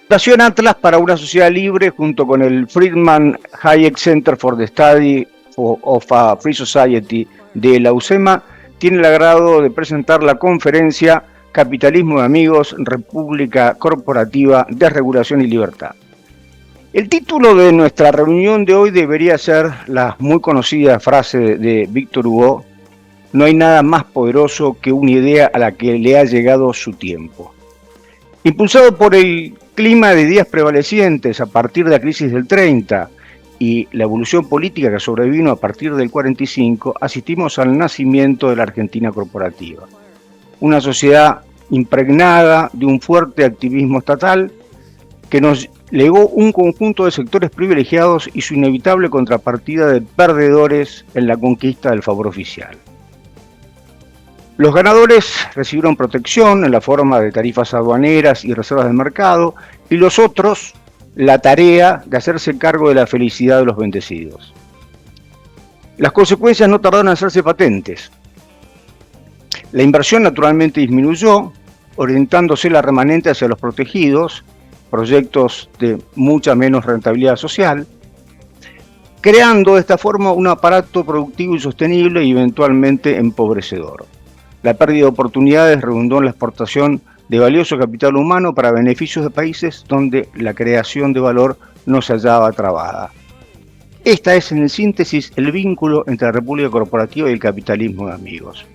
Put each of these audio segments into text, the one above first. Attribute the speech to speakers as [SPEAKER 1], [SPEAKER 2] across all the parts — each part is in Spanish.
[SPEAKER 1] Fundación Atlas para una sociedad libre, junto con el Friedman Hayek Center for the Study of a Free Society de la UCEMA, tiene el agrado de presentar la conferencia Capitalismo de Amigos, República Corporativa, Desregulación y Libertad. El título de nuestra reunión de hoy debería ser la muy conocida frase de Víctor Hugo: no hay nada más poderoso que una idea a la que le ha llegado su tiempo. Impulsado por el clima de ideas prevalecientes a partir de la crisis del 30 y la evolución política que sobrevino a partir del 45, asistimos al nacimiento de la Argentina corporativa. Una sociedad impregnada de un fuerte activismo estatal que nos legó un conjunto de sectores privilegiados y su inevitable contrapartida de perdedores en la conquista del favor oficial. Los ganadores recibieron protección en la forma de tarifas aduaneras y reservas del mercado, y los otros la tarea de hacerse cargo de la felicidad de los bendecidos. Las consecuencias no tardaron en hacerse patentes. La inversión naturalmente disminuyó, orientándose la remanente hacia los protegidos, proyectos de mucha menos rentabilidad social, creando de esta forma un aparato productivo insostenible y eventualmente empobrecedor. La pérdida de oportunidades redundó en la exportación de valioso capital humano para beneficios de países donde la creación de valor no se hallaba trabada. Esta es, en síntesis, el vínculo entre la República Corporativa y el capitalismo de amigos.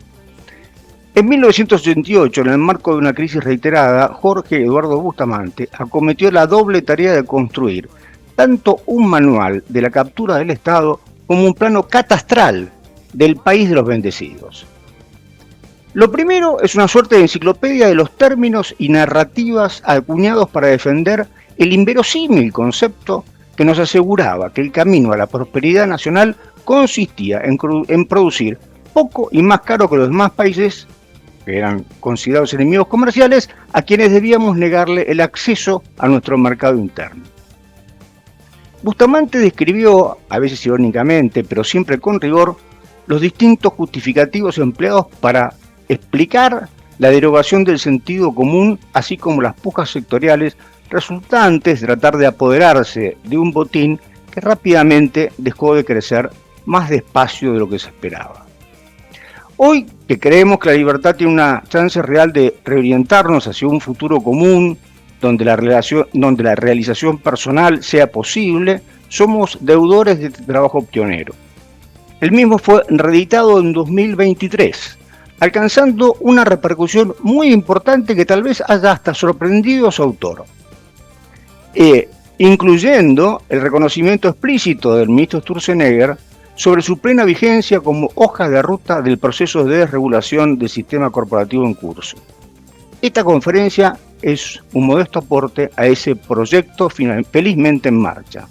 [SPEAKER 1] En 1988, en el marco de una crisis reiterada, Jorge Eduardo Bustamante acometió la doble tarea de construir tanto un manual de la captura del Estado como un plano catastral del país de los bendecidos. Lo primero es una suerte de enciclopedia de los términos y narrativas acuñados para defender el inverosímil concepto que nos aseguraba que el camino a la prosperidad nacional consistía en producir poco y más caro que los demás países, que eran considerados enemigos comerciales, a quienes debíamos negarle el acceso a nuestro mercado interno. Bustamante describió, a veces irónicamente, pero siempre con rigor, los distintos justificativos empleados para explicar la derogación del sentido común, así como las pujas sectoriales resultantes de tratar de apoderarse de un botín que rápidamente dejó de crecer más despacio de lo que se esperaba. Hoy que creemos que la libertad tiene una chance real de reorientarnos hacia un futuro común, donde la realización personal sea posible, somos deudores de este trabajo pionero. El mismo fue reeditado en 2023, alcanzando una repercusión muy importante que tal vez haya hasta sorprendido a su autor, incluyendo el reconocimiento explícito del ministro Sturzenegger sobre su plena vigencia como hoja de ruta del proceso de desregulación del sistema corporativo en curso. Esta conferencia es un modesto aporte a ese proyecto felizmente en marcha.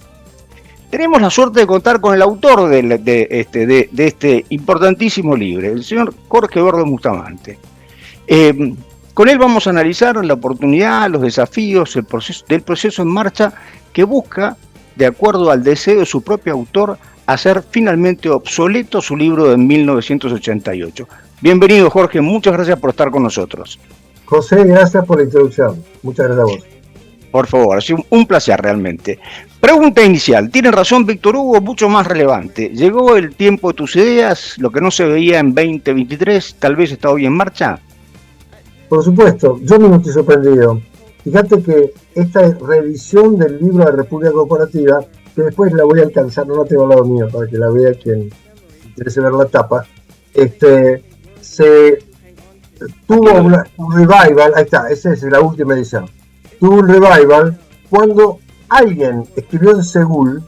[SPEAKER 1] Tenemos la suerte de contar con el autor de este importantísimo libro, el señor Jorge Eduardo Bustamante. Con él vamos a analizar la oportunidad, los desafíos del proceso en marcha que busca, de acuerdo al deseo de su propio autor, hacer finalmente obsoleto su libro de 1988. Bienvenido, Jorge, muchas gracias por estar con nosotros.
[SPEAKER 2] José, gracias por la introducción. Muchas gracias a vos.
[SPEAKER 1] Por favor, ha sido un placer realmente. Pregunta inicial. Tiene razón Víctor Hugo, mucho más relevante. ¿Llegó el tiempo de tus ideas? ¿Lo que no se veía en 2023 tal vez está hoy en marcha?
[SPEAKER 2] Por supuesto, yo mismo estoy sorprendido. Fíjate que esta revisión del libro de República Corporativa, que después la voy a alcanzar, no la tengo al lado mío para que la vea quien interese ver la tapa, se tuvo un revival, ahí está, esa es la última edición. Tuvo un revival cuando alguien escribió en Segul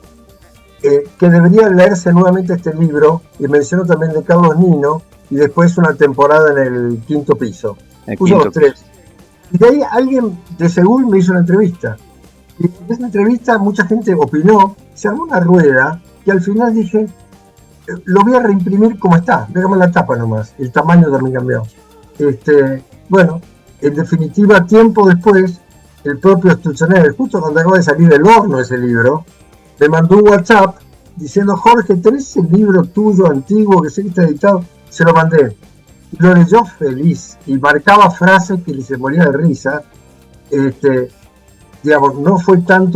[SPEAKER 2] que debería leerse nuevamente este libro, y mencionó también de Carlos Nino, y después una temporada en el quinto piso. Puso los tres. Y de ahí alguien de Segul me hizo una entrevista. Y en esa entrevista mucha gente opinó, se armó una rueda, y al final dije, lo voy a reimprimir como está, déjame la tapa nomás, el tamaño también cambió. Bueno, en definitiva, tiempo después, el propio Sturzenegger, justo cuando acaba de salir del horno ese libro, me mandó un WhatsApp diciendo: Jorge, ¿tenés ese libro tuyo antiguo que sé que está editado? Se lo mandé. Y lo leyó feliz y marcaba frases que se moría de risa. digamos, no fue tan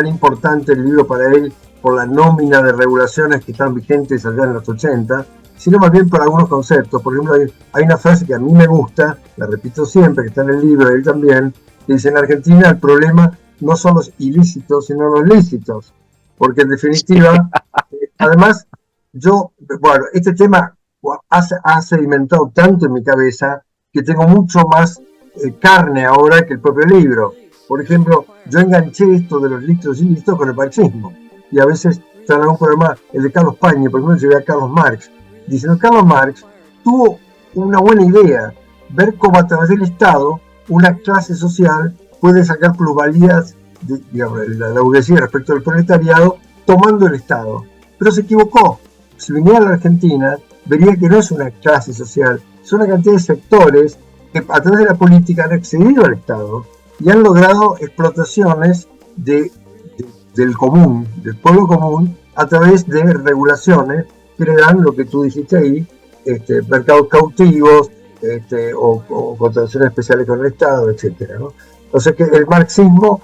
[SPEAKER 2] importante el libro para él por la nómina de regulaciones que están vigentes allá en los 80, sino más bien por algunos conceptos. Por ejemplo, hay una frase que a mí me gusta, la repito siempre, que está en el libro, él también, que dice: en Argentina el problema no son los ilícitos, sino los lícitos. Porque en definitiva, además, este tema ha sedimentado tanto en mi cabeza que tengo mucho más carne ahora que el propio libro. Por ejemplo, yo enganché esto de los lícitos y ilícitos con el marxismo. Y a veces traen algún problema, el de Carlos Pañi, por ejemplo, llegué a Carlos Marx, diciendo: Carlos Marx tuvo una buena idea, ver cómo a través del Estado una clase social puede sacar plusvalías de, digamos, la burguesía respecto al proletariado tomando el Estado. Pero se equivocó. Si viniera a la Argentina, vería que no es una clase social, son una cantidad de sectores que a través de la política han accedido al Estado y han logrado explotaciones del común, del pueblo común, a través de regulaciones que le dan lo que tú dijiste ahí, mercados cautivos, o contrataciones especiales con el Estado, etcétera, ¿no? Entonces que el marxismo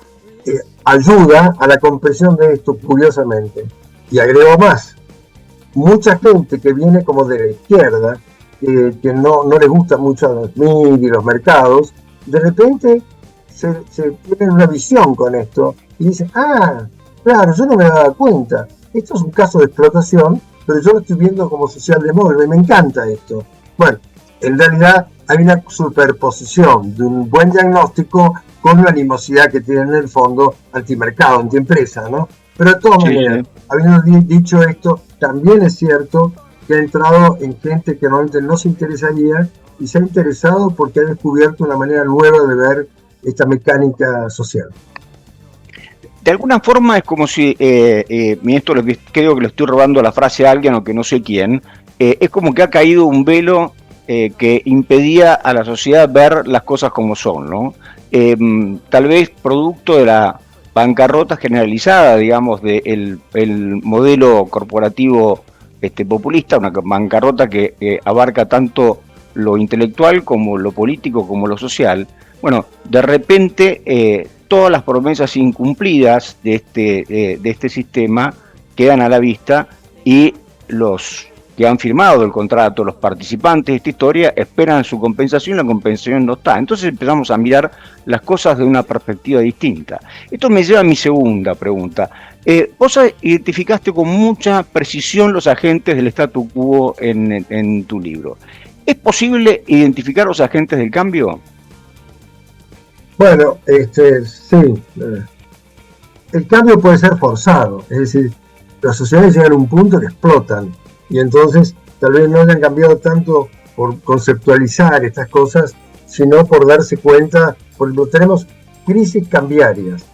[SPEAKER 2] ayuda a la comprensión de esto, curiosamente. Y agrego más: mucha gente que viene como de la izquierda, que no les gusta mucho a los MIG y los mercados, de repente se tienen una visión con esto y dicen: ah, claro, yo no me daba cuenta, esto es un caso de explotación, pero yo lo estoy viendo como socialdemócrata y me encanta esto. Bueno, en realidad hay una superposición de un buen diagnóstico con una animosidad que tiene en el fondo antimercado, antiempresa, ¿no? Pero de todas maneras, habiendo dicho esto, también es cierto que ha entrado en gente que normalmente no se interesaría y se ha interesado porque ha descubierto una manera nueva de ver esta mecánica social.
[SPEAKER 1] De alguna forma es como si, esto creo que le estoy robando la frase a alguien o que no sé quién, es como que ha caído un velo que impedía a la sociedad ver las cosas como son, ¿no? Tal vez producto de la bancarrota generalizada, digamos, del modelo corporativo populista, una bancarrota que abarca tanto lo intelectual como lo político como lo social. Bueno, de repente todas las promesas incumplidas de este sistema quedan a la vista y los que han firmado el contrato, los participantes de esta historia, esperan su compensación, la compensación no está. Entonces empezamos a mirar las cosas de una perspectiva distinta. Esto me lleva a mi segunda pregunta. Vos identificaste con mucha precisión los agentes del statu quo en tu libro. ¿Es posible identificar los agentes del cambio?
[SPEAKER 2] Bueno, sí. El cambio puede ser forzado, es decir, las sociedades llegan a un punto que explotan y entonces tal vez no hayan cambiado tanto por conceptualizar estas cosas, sino por darse cuenta. Por ejemplo, tenemos crisis cambiarias.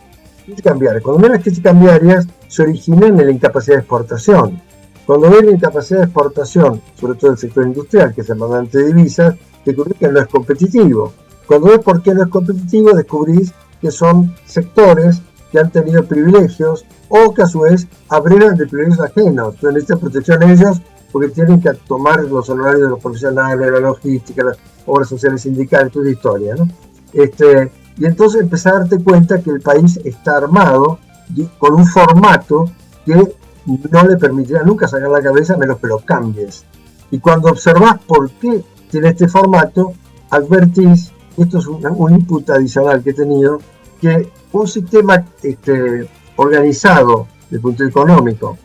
[SPEAKER 2] Cuando ven las crisis cambiarias se originan en la incapacidad de exportación. Cuando ven la incapacidad de exportación, sobre todo el sector industrial, que es el mandante de divisas, descubrís que no es competitivo. Cuando ves por qué no es competitivo, descubrís que son sectores que han tenido privilegios o que a su vez abrevan de privilegios ajenos. Entonces necesitan protección a ellos porque tienen que tomar los honorarios de los profesionales, la logística, las obras sociales sindicales, toda la historia, ¿no? Y entonces empezás a darte cuenta que el país está armado con un formato que no le permitirá nunca sacar la cabeza a menos que lo cambies. Y cuando observás por qué tiene este formato, advertís, esto es un input adicional que he tenido, que un sistema organizado desde el punto económico,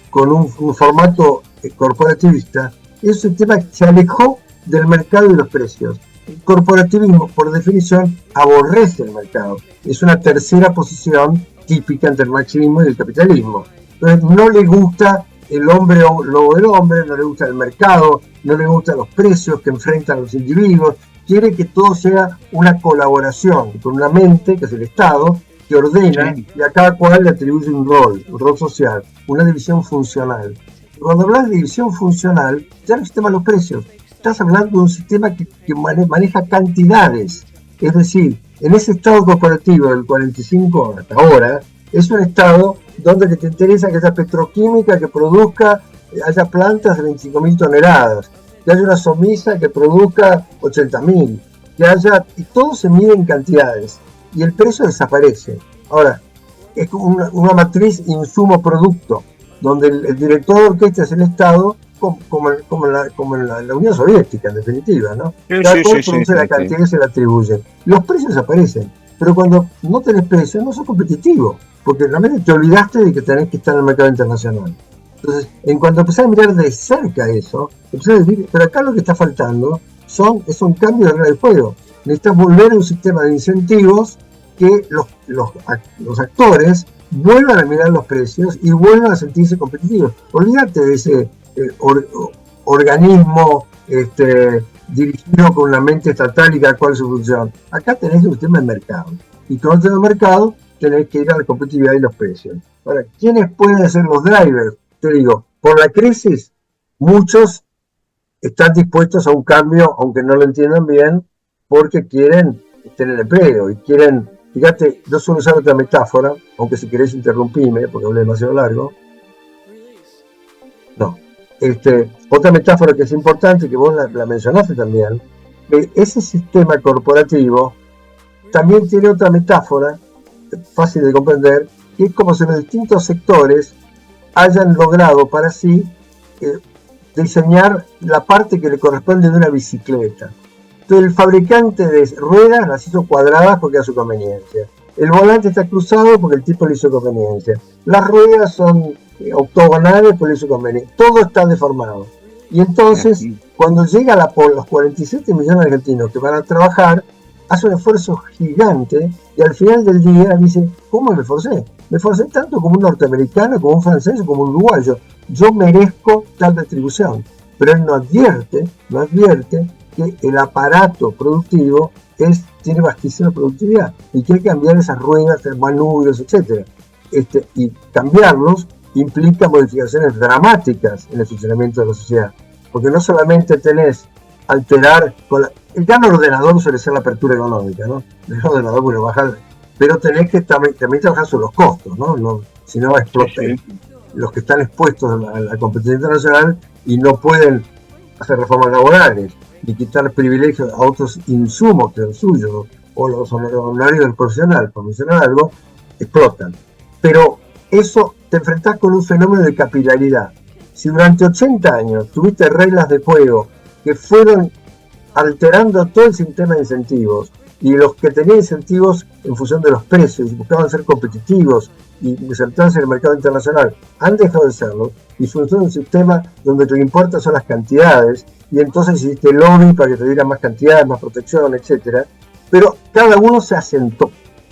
[SPEAKER 2] con un formato corporativista, es un sistema que se alejó del mercado y los precios. El corporativismo, por definición, aborrece el mercado. Es una tercera posición típica entre el marxismo y el capitalismo. Entonces no le gusta el hombre o lobo del hombre, no le gusta el mercado, no le gustan los precios que enfrentan los individuos. Quiere que todo sea una colaboración con una mente, que es el Estado, que ordena y a cada cual le atribuye un rol social, una división funcional. Y cuando hablas de división funcional, ya no es el sistema de los precios, estás hablando de un sistema que maneja cantidades. Es decir, en ese estado corporativo del 45 hasta ahora, es un estado donde te interesa que haya petroquímica que produzca, haya plantas de 25.000 toneladas, que haya una somisa que produzca 80.000, que haya, y todo se mide en cantidades. y el precio desaparece. Ahora, es una matriz insumo-producto, donde el director de orquesta es el Estado, como en la Unión Soviética, en definitiva, ¿no? Cada cual produce la cantidad que se le atribuye. Los precios desaparecen, pero cuando no tenés precios no sos competitivo, porque realmente te olvidaste de que tenés que estar en el mercado internacional. Entonces, en cuanto empezás a mirar de cerca eso, empezás a decir, pero acá lo que está faltando es un cambio de regla del juego. Necesitas volver a un sistema de incentivos que los actores vuelvan a mirar los precios y vuelvan a sentirse competitivos. Olvídate de ese organismo dirigido con una mente estatal y cada cual su función. Acá tenés un sistema de mercado. Y con el sistema de mercado tenés que ir a la competitividad y los precios. Ahora, ¿quiénes pueden ser los drivers? Te digo, por la crisis, muchos están dispuestos a un cambio, aunque no lo entiendan bien, porque quieren tener empleo y quieren. Fíjate, yo suelo usar otra metáfora, aunque si querés interrumpime, porque hablé demasiado largo. No. Otra metáfora que es importante, que vos la mencionaste también, que ese sistema corporativo también tiene otra metáfora, fácil de comprender, que es como si los distintos sectores hayan logrado para sí diseñar la parte que le corresponde de una bicicleta. Entonces el fabricante de ruedas las hizo cuadradas porque era su conveniencia. El volante está cruzado porque el tipo le hizo conveniencia. Las ruedas son octogonales porque le hizo conveniencia. Todo está deformado. Y entonces, cuando llega los 47 millones de argentinos que van a trabajar, hace un esfuerzo gigante y al final del día dice, ¿cómo me esforcé? Me esforcé tanto como un norteamericano, como un francés o como un uruguayo. Yo merezco tal retribución. Pero él no advierte que el aparato productivo tiene bajísima productividad y que hay que cambiar esas ruedas, manubrios, etc. Y cambiarlos implica modificaciones dramáticas en el funcionamiento de la sociedad. Porque no solamente tenés alterar el gran ordenador suele ser la apertura económica, ¿no? El ordenador puede bajar, pero tenés que también trabajar sobre los costos, ¿no? Si no explota. Los que están expuestos a la competencia internacional y no pueden hacer reformas laborales ni quitar privilegios a otros insumos que son suyos o los honorarios del profesional, por mencionar algo, explotan. Pero eso te enfrentás con un fenómeno de capilaridad. Si durante 80 años tuviste reglas de juego que fueron alterando todo el sistema de incentivos y los que tenían incentivos en función de los precios y buscaban ser competitivos y insertarse en el mercado internacional, han dejado de serlo y funciona un sistema donde lo que importa son las cantidades y entonces hiciste lobby para que te dieran más cantidades, más protección, etc. Pero cada uno se asentó.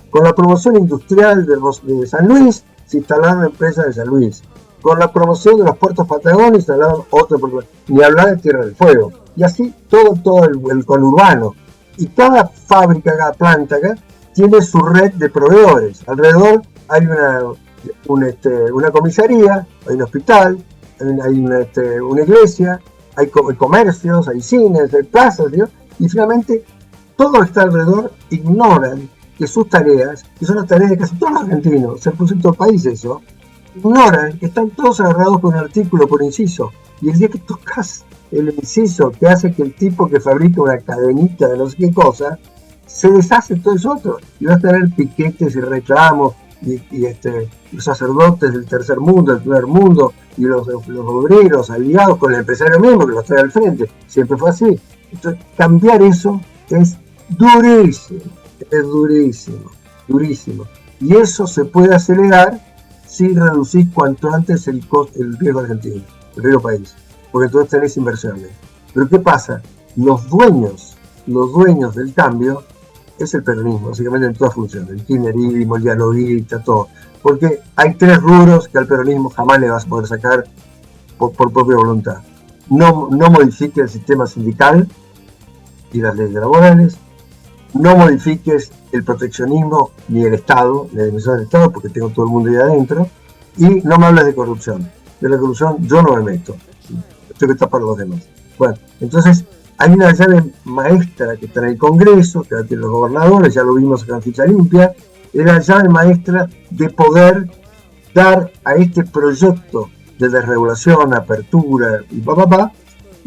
[SPEAKER 2] Con la promoción industrial de San Luis, se instalaron empresas de San Luis. Con la promoción de los puertos patagónicos, se instalaron otros puertos. Ni hablar de Tierra del Fuego. Y así todo el conurbano. Y cada fábrica, cada planta acá, tiene su red de proveedores. Alrededor hay una comisaría, hay un hospital, hay una iglesia, hay comercios, hay cines, hay plazas, ¿no? Y finalmente todo lo que está alrededor ignoran que sus tareas, que son las tareas de casi todos los argentinos, se puso en todo el país eso, ignoran que están todos agarrados por un artículo, por inciso, y el día que tocas el inciso que hace que el tipo que fabrica una cadenita de no sé qué cosa, se deshace todo eso otro, y vas a tener piquetes y reclamos, y los sacerdotes del tercer mundo, del primer mundo, y los obreros aliados con el empresario mismo que los trae al frente, siempre fue así. Entonces, cambiar eso es durísimo. Y eso se puede acelerar si reducís cuanto antes el riesgo argentino, el riesgo país, porque entonces tenés inversiones. Pero ¿qué pasa? Los dueños del cambio es el peronismo, básicamente en todas funciones, el kirchnerismo, el dialoguista, todo. Porque hay 3 rubros que al peronismo jamás le vas a poder sacar por propia voluntad. No modifique el sistema sindical y las leyes laborales, no modifiques el proteccionismo ni el Estado, la dimensión del Estado, porque tengo todo el mundo ahí adentro, y no me hables de corrupción. De la corrupción yo no me meto, esto que está para los demás. Bueno, entonces hay una llave maestra que está en el Congreso, que la tienen los gobernadores, ya lo vimos acá en Ficha Limpia, es la llave maestra de poder dar a este proyecto de desregulación, apertura y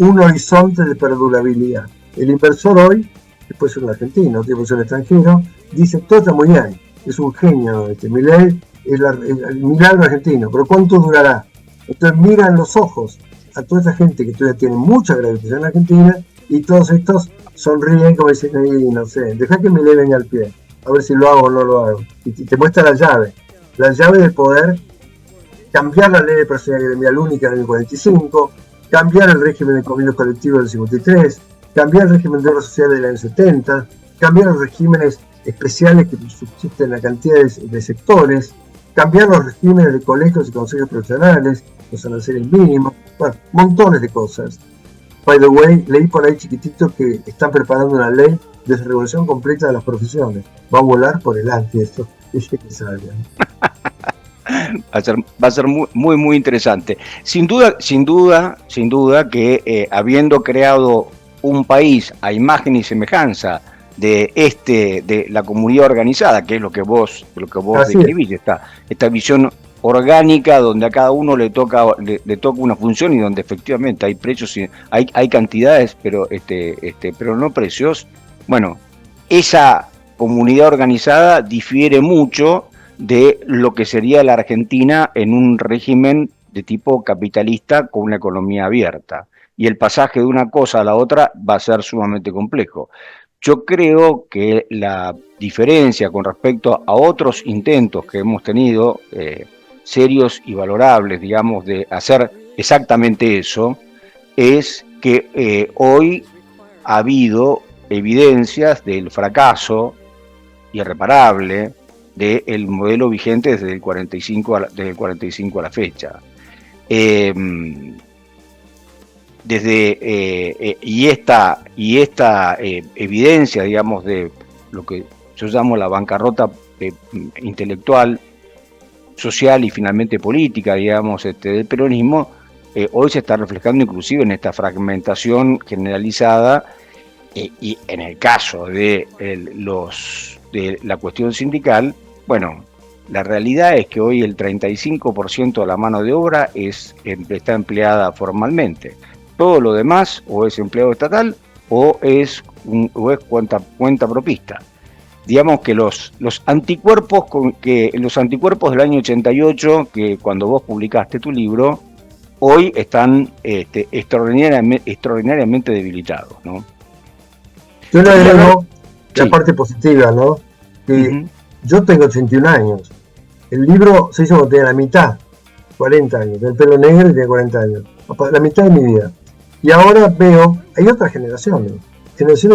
[SPEAKER 2] un horizonte de perdurabilidad. El inversor hoy puede ser un argentino, puede ser un extranjero, dice, todo está muy bien, es un genio, Milei es el milagro argentino, pero ¿cuánto durará? Entonces miran los ojos a toda esa gente que todavía tiene mucha gravitación en Argentina, y todos estos sonríen como dicen, no sé, deja que Milei venga al pie, a ver si lo hago o no lo hago. Y te muestra la llave del poder, cambiar la ley de personalidad gremial única en el 45, cambiar el régimen de convenios colectivos del 53, cambiar el régimen de obras sociales del año 70, cambiar los regímenes especiales que subsisten en la cantidad de sectores, cambiar los regímenes de colegios y consejos profesionales, los aranceles mínimos, bueno, montones de cosas. By the way, leí por ahí chiquitito que están preparando una ley de revolución completa de las profesiones. Va a volar por el aire esto, dije que salga.
[SPEAKER 1] Va a ser muy interesante. Sin duda que habiendo creado un país a imagen y semejanza de la comunidad organizada, que es lo que vos describís, esta visión orgánica donde a cada uno le toca una función y donde efectivamente hay precios, hay cantidades, pero no precios. Bueno, esa comunidad organizada difiere mucho de lo que sería la Argentina en un régimen de tipo capitalista con una economía abierta. Y el pasaje de una cosa a la otra va a ser sumamente complejo. Yo creo que la diferencia con respecto a otros intentos que hemos tenido, serios y valorables, digamos, de hacer exactamente eso, es que hoy ha habido evidencias del fracaso irreparable del modelo vigente desde el 45 a la fecha. Y esta evidencia, digamos, de lo que yo llamo la bancarrota intelectual, social y finalmente política, digamos, del peronismo, hoy se está reflejando inclusive en esta fragmentación generalizada, y en el caso de la cuestión sindical, bueno, la realidad es que hoy el 35% de la mano de obra está empleada formalmente. Todo lo demás o es empleado estatal o es cuenta propista. Digamos que los anticuerpos del año 88, que cuando vos publicaste tu libro, hoy están extraordinariamente debilitados, ¿no?
[SPEAKER 2] Yo le agrego la parte positiva, ¿no? Que yo tengo 81 años. El libro se hizo cuando tenía la mitad, 40 años. Tengo el pelo negro y tenía 40 años. La mitad de mi vida. Y ahora veo, hay otras generaciones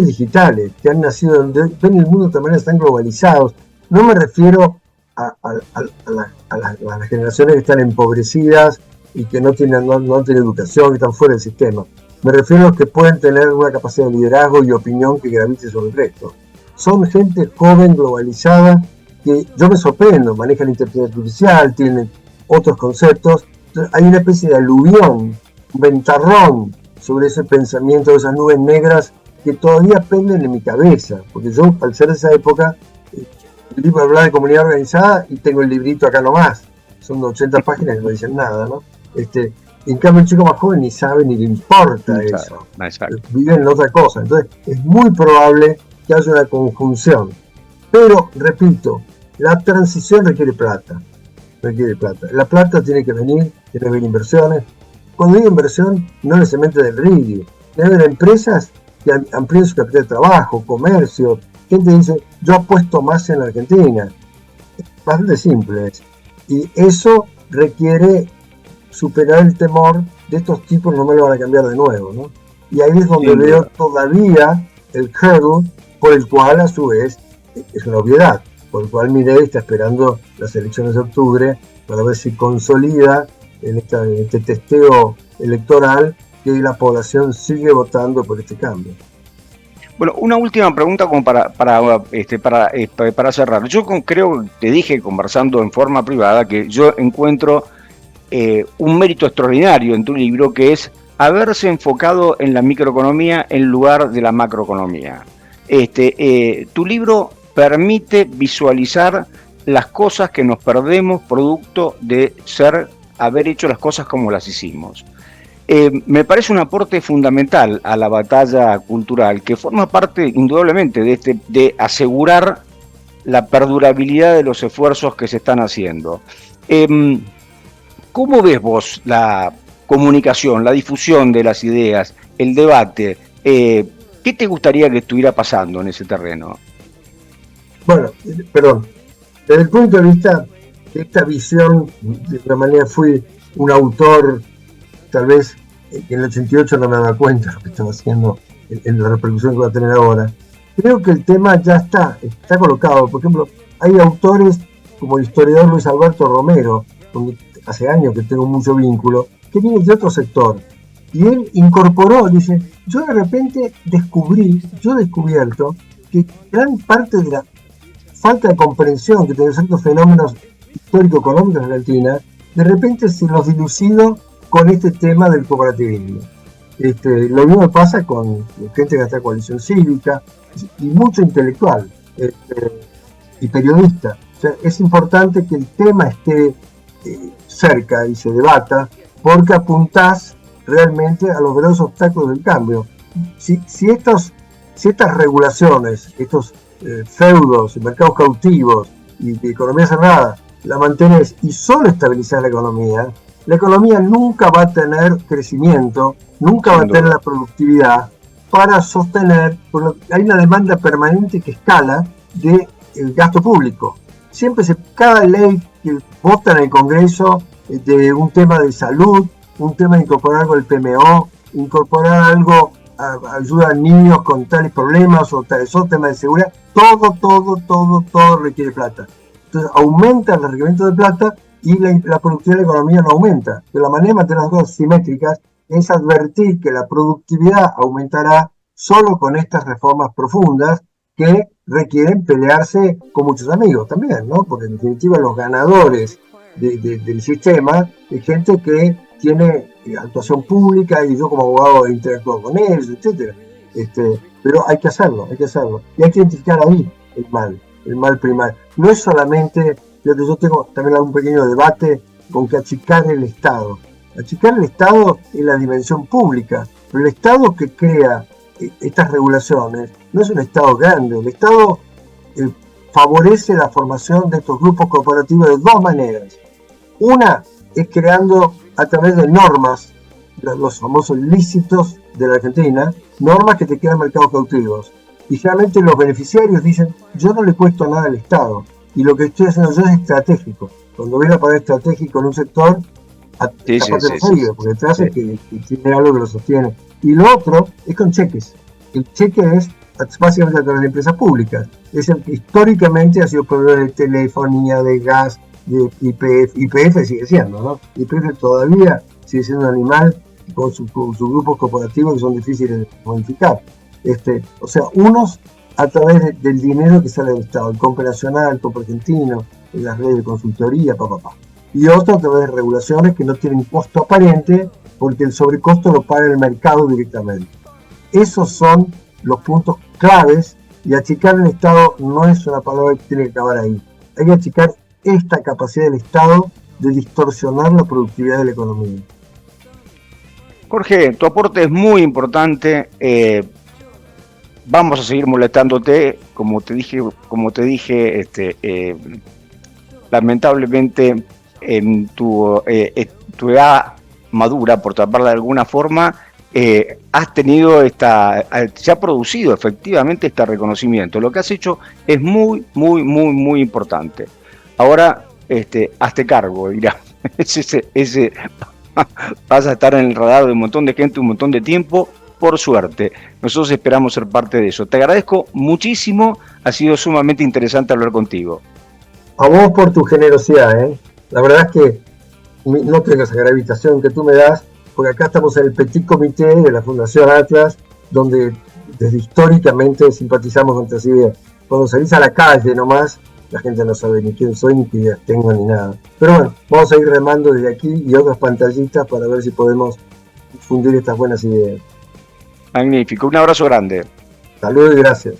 [SPEAKER 2] digitales que han nacido, ven el mundo de otra manera, están globalizados. No me refiero a las generaciones que están empobrecidas y que no tienen educación, que están fuera del sistema. Me refiero a los que pueden tener una capacidad de liderazgo y opinión que gravite sobre el resto. Son gente joven, globalizada, que yo me sorprendo, manejan inteligencia artificial, tienen otros conceptos. Entonces, hay una especie de aluvión, un ventarrón sobre ese pensamiento, de esas nubes negras que todavía penden en mi cabeza, porque yo, al ser de esa época, el libro habla de comunidad organizada y tengo el librito acá nomás, son 80 páginas que no dicen nada, ¿no? En cambio el chico más joven ni sabe ni le importa eso, vive en otra cosa. Entonces es muy probable que haya una conjunción, pero repito, la transición requiere plata, la plata tiene que venir inversiones. Cuando digo inversión, no necesariamente del RIGI, debe haber empresas que amplíen su capital de trabajo, comercio. Gente dice, yo apuesto más en la Argentina. Es bastante simple. Y eso requiere superar el temor de estos tipos, no me lo van a cambiar de nuevo, ¿no? Y ahí es donde veo todavía el hurdle por el cual, a su vez, es una obviedad, por el cual Milei está esperando las elecciones de octubre para ver si consolida en este testeo electoral que la población sigue votando por este cambio.
[SPEAKER 1] Bueno, una última pregunta como para cerrar. Yo creo, te dije conversando en forma privada, que yo encuentro un mérito extraordinario en tu libro, que es haberse enfocado en la microeconomía en lugar de la macroeconomía. Tu libro permite visualizar las cosas que nos perdemos producto de haber hecho las cosas como las hicimos. me parece un aporte fundamental a la batalla cultural, que forma parte indudablemente de asegurar la perdurabilidad de los esfuerzos que se están haciendo. ¿Cómo ves vos la comunicación, la difusión de las ideas, el debate? ¿Qué te gustaría que estuviera pasando en ese terreno?
[SPEAKER 2] Bueno, perdón, desde el punto de vista de esta visión, de alguna manera fui un autor, tal vez en el 88 no me daba cuenta de lo que estaba haciendo en la repercusión que va a tener ahora. Creo que el tema ya está colocado. Por ejemplo, hay autores como el historiador Luis Alberto Romero, donde hace años que tengo mucho vínculo, que viene de otro sector. Y él incorporó, dice, yo de repente he descubierto que gran parte de la falta de comprensión que tienen ciertos fenómenos histórico-económicos en Argentina, de repente se los dilucido con este tema del cooperativismo. Lo mismo pasa con gente que está en coalición cívica y mucho intelectual y periodista. O sea, es importante que el tema esté cerca y se debata, porque apuntás realmente a los verdaderos obstáculos del cambio. Si estas regulaciones, estos feudos, mercados cautivos y de economía cerrada, la mantenés y solo estabilizás la economía nunca va a tener crecimiento, nunca va a tener la productividad para sostener, porque hay una demanda permanente que escala del gasto público. Siempre cada ley que vota en el Congreso de un tema de salud, un tema de incorporar algo del PMO, incorporar algo ayuda a niños con tales problemas o tales otros temas de seguridad, todo requiere plata. Entonces aumenta el requerimiento de plata y la productividad de la economía no aumenta. Pero la manera de mantener las cosas simétricas es advertir que la productividad aumentará solo con estas reformas profundas que requieren pelearse con muchos amigos también, ¿no? Porque en definitiva los ganadores del sistema es gente que tiene actuación pública y yo como abogado he interactuado con ellos, etcétera. Pero hay que hacerlo. Y hay que identificar ahí el mal primario. No es solamente, yo tengo también un pequeño debate con que achicar el Estado. Achicar el Estado es la dimensión pública, pero el Estado que crea estas regulaciones no es un Estado grande. El Estado favorece la formación de estos grupos cooperativos de dos maneras. Una es creando a través de normas, los famosos lícitos de la Argentina, normas que te crean mercados cautivos. Y generalmente los beneficiarios dicen, yo no le cuesto nada al Estado, y lo que estoy haciendo yo es estratégico. Cuando viene a pagar estratégico en un sector, porque detrás es que tiene algo que lo sostiene. Y lo otro es con cheques. El cheque es básicamente a través de empresas públicas. Es el que históricamente ha sido proveedor de telefonía, de gas, de YPF sigue siendo, ¿no? YPF todavía sigue siendo un animal con sus grupos cooperativos que son difíciles de modificar. O sea, unos a través del dinero que sale del Estado, el Compe Nacional, el Compe Argentino, en las redes de consultoría, y otros a través de regulaciones que no tienen costo aparente porque el sobrecosto lo paga el mercado directamente. Esos son los puntos claves, y achicar el Estado no es una palabra que tiene que acabar ahí. Hay que achicar esta capacidad del Estado de distorsionar la productividad de la economía.
[SPEAKER 1] Jorge, tu aporte es muy importante. Vamos a seguir molestándote, como te dije, lamentablemente en tu edad madura, por taparla de alguna forma, has tenido se ha producido efectivamente este reconocimiento. Lo que has hecho es muy importante. Ahora, hazte cargo, dirá. Ese vas a estar en el radar de un montón de gente, un montón de tiempo, por suerte. Nosotros esperamos ser parte de eso. Te agradezco muchísimo, ha sido sumamente interesante hablar contigo.
[SPEAKER 2] A vos por tu generosidad, La verdad es que no tengo esa gravitación que tú me das, porque acá estamos en el Petit Comité de la Fundación Atlas, donde desde históricamente simpatizamos con otras ideas. Cuando salís a la calle nomás, la gente no sabe ni quién soy, ni qué ideas tengo, ni nada. Pero bueno, vamos a ir remando desde aquí y otras pantallitas para ver si podemos difundir estas buenas ideas.
[SPEAKER 1] Magnífico, un abrazo grande.
[SPEAKER 2] Saludos y gracias.